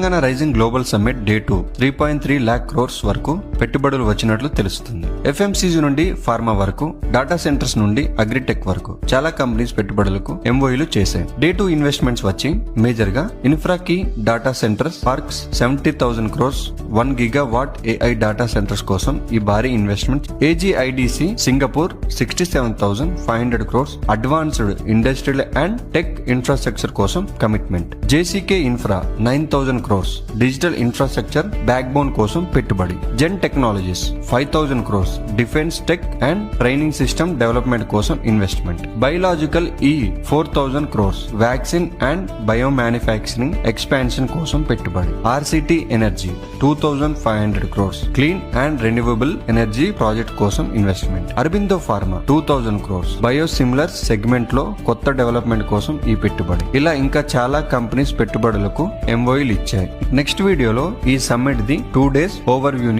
Telangana rising global summit day 2 3.3 lakh crores వరకు పెట్టుబడులు వచ్చినట్లు తెలుస్తుంది. FMCG నుండి ఫార్మా వరకు, డాటా సెంటర్స్ నుండి అగ్రిటెక్ వరకు చాలా కంపెనీస్ పెట్టుబడులకు MOUలు చేశాయి. డే 2 ఇన్వెస్ట్మెంట్స్ వచ్చి మేజర్ గా ఇన్ఫ్రాకి data centers parks 70,000 crores, 1 gigawatt AI data centers కోసం ఈ భారీ investment. AGIDC Singapore 67,500 crores advanced industrial and tech infrastructure కోసం commitment. JCK infra 9,000 crores digital infrastructure backbone కోసం పెట్టుబడి. Zen technologies 5,000 crores defence tech and training system development కోసం investment. Biological 4,000 crores vaccine and bio manufacturing expansion కోసం పెట్టుబడి. RCT energy 2,500 crores clean and renewable energy project కోసం investment. Aurobindo pharma 2,000 crores biosimilar segment లో కొత్త development కోసం ఈ పెట్టుబడి. ఇలా ఇంకా చాలా కంపెనీస్ పెట్టుబడులకు MOUలు ఇచ్చాయి. నెక్స్ట్ వీడియోలో ఈ summit the 2 days over view